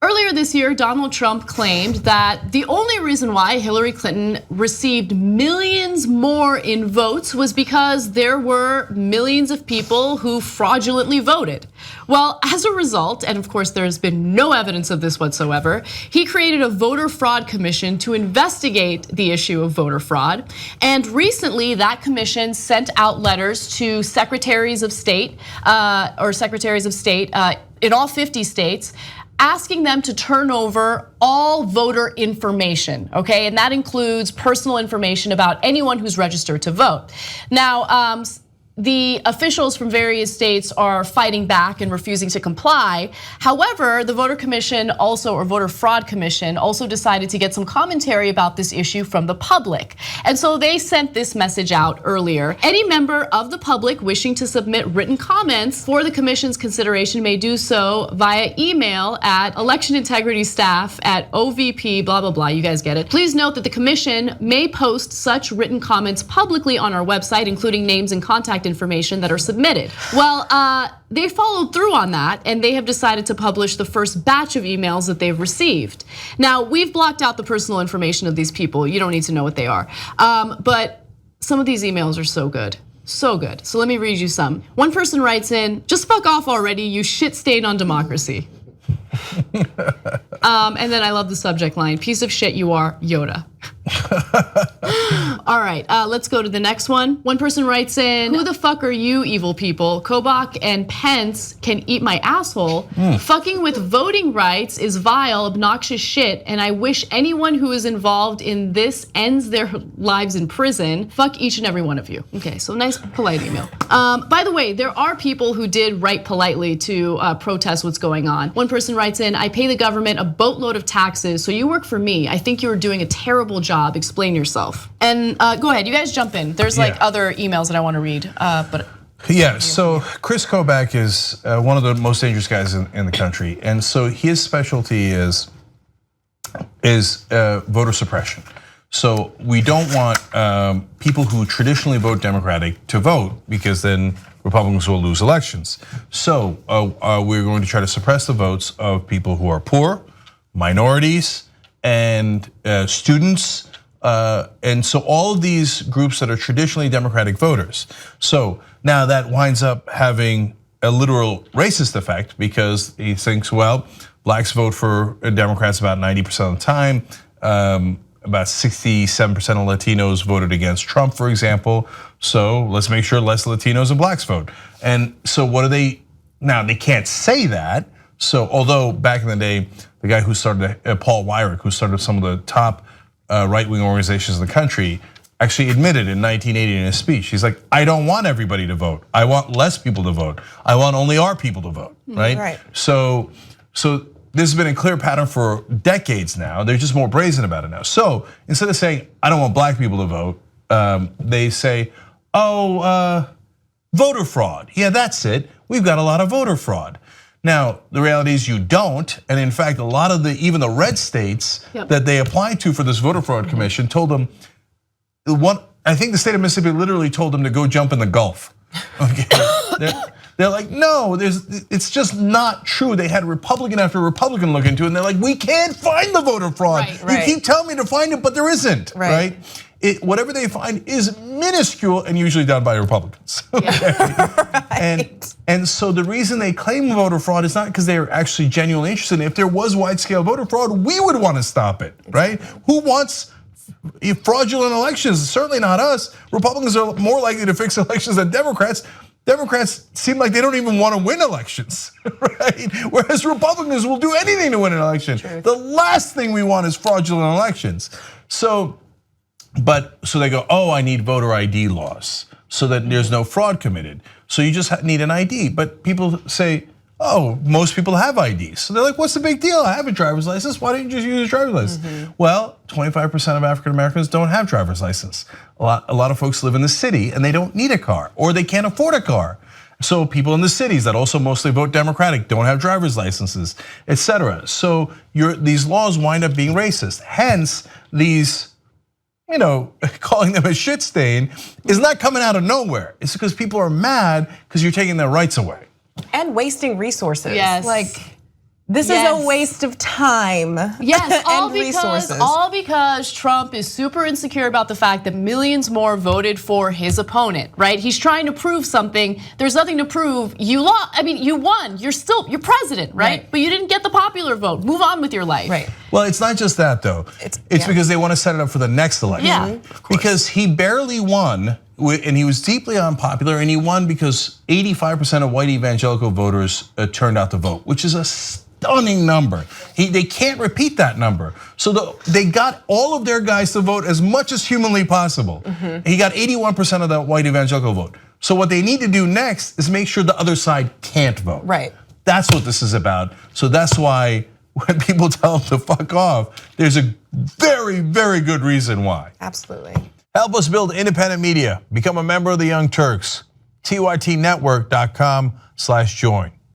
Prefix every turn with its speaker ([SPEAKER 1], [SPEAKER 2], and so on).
[SPEAKER 1] Earlier this year, Donald Trump claimed that the only reason why Hillary Clinton received millions more in votes was because there were millions of people who fraudulently voted. Well, as a result, and of course there's been no evidence of this whatsoever, he created a voter fraud commission to investigate the issue of voter fraud. And recently that commission sent out letters to secretaries of state in all 50 states, asking them to turn over all voter information, okay? And that includes personal information about anyone who's registered to vote. Now, the officials from various states are fighting back and refusing to comply. However, the voter fraud commission also decided to get some commentary about this issue from the public. And so they sent this message out earlier. Any member of the public wishing to submit written comments for the commission's consideration may do so via email at electionintegritystaff@ovp blah blah blah. You guys get it. Please note that the commission may post such written comments publicly on our website, including names and contact information that are submitted. Well, they followed through on that, and they have decided to publish the first batch of emails that they've received. Now, we've blocked out the personal information of these people. You don't need to know what they are. But some of these emails are so good. So good. So let me read you some. One person writes in, "Just fuck off already, you shit stain on democracy." And then I love the subject line, "Piece of shit you are, Yoda." All right, let's go to the next one. One person writes in, "Who the fuck are you, evil people? Kobach and Pence can eat my asshole. Fucking with voting rights is vile, obnoxious shit, and I wish anyone who is involved in this ends their lives in prison. Fuck each and every one of you." Okay, so nice, polite email. By the way, there are people who did write politely to protest what's going on. One person writes in, "I pay the government a boatload of taxes, so you work for me. I think you are doing a terrible job. Explain yourself." And go ahead, you guys jump in. There's like other emails that I want to read, but.
[SPEAKER 2] Yeah, so Kris Kobach is one of the most dangerous guys in the country. And so his specialty is voter suppression. So we don't want people who traditionally vote Democratic to vote, because then Republicans will lose elections. So we're going to try to suppress the votes of people who are poor, minorities, and students. And so all of these groups that are traditionally Democratic voters. So now that winds up having a literal racist effect, because he thinks, well, blacks vote for Democrats about 90% of the time. About 67% of Latinos voted against Trump, for example. So let's make sure less Latinos and blacks vote. And so what do they, now they can't say that. So although back in the day, the guy who started, Paul Weyrich, who started some of the top right-wing organizations in the country, actually admitted in 1980 in his speech, he's like, "I don't want everybody to vote. I want less people to vote. I want only our people to vote," right?
[SPEAKER 3] Right.
[SPEAKER 2] So this has been a clear pattern for decades now. They're just more brazen about it now. So instead of saying, "I don't want black people to vote," they say, "Oh, voter fraud. Yeah, that's it. We've got a lot of voter fraud." Now, the reality is you don't, and in fact, a lot of even the red states that they applied to for this voter fraud commission told them, I think the state of Mississippi literally told them to go jump in the Gulf. Okay, they're like, no, it's just not true. They had Republican after Republican look into it, and they're like, we can't find the voter fraud. You keep telling me to find it, but there isn't, right? Whatever they find is minuscule and usually done by Republicans. And so the reason they claim voter fraud is not because they're actually genuinely interested. If there was wide-scale voter fraud, we would want to stop it, right? Who wants fraudulent elections? Certainly not us. Republicans are more likely to fix elections than Democrats. Democrats seem like they don't even want to win elections, right? Whereas Republicans will do anything to win an election. The last thing we want is fraudulent elections. So they go, oh, I need voter ID laws so that there's no fraud committed. So you just need an ID. But people say, oh, most people have IDs. So they're like, what's the big deal? I have a driver's license. Why don't you just use a driver's license? Well, 25% of African Americans don't have driver's license. A lot of folks live in the city and they don't need a car, or they can't afford a car. So people in the cities that also mostly vote Democratic don't have driver's licenses, etc. So these laws wind up being racist. Hence, these, calling them a shit stain is not coming out of nowhere. It's because people are mad because you're taking their rights away.
[SPEAKER 3] And wasting resources.
[SPEAKER 1] Yes.
[SPEAKER 3] Like, This is a waste of time.
[SPEAKER 1] Yes,
[SPEAKER 3] and resources.
[SPEAKER 1] All because Trump is super insecure about the fact that millions more voted for his opponent, right? He's trying to prove something. There's nothing to prove. You lost. I mean, you won. You're president, right? But you didn't get the popular vote. Move on with your life.
[SPEAKER 3] Right.
[SPEAKER 2] Well, it's not just that though. It's because they want to set it up for the next election.
[SPEAKER 1] Yeah,
[SPEAKER 2] because he barely won. And he was deeply unpopular, and he won because 85% of white evangelical voters turned out to vote, which is a stunning number. They can't repeat that number. So they got all of their guys to vote as much as humanly possible. He got 81% of the white evangelical vote. So what they need to do next is make sure the other side can't vote.
[SPEAKER 3] Right.
[SPEAKER 2] That's what this is about. So that's why when people tell them to fuck off, there's a very, very good reason why.
[SPEAKER 3] Absolutely.
[SPEAKER 4] Help us build independent media. Become a member of the Young Turks. TYTnetwork.com/join.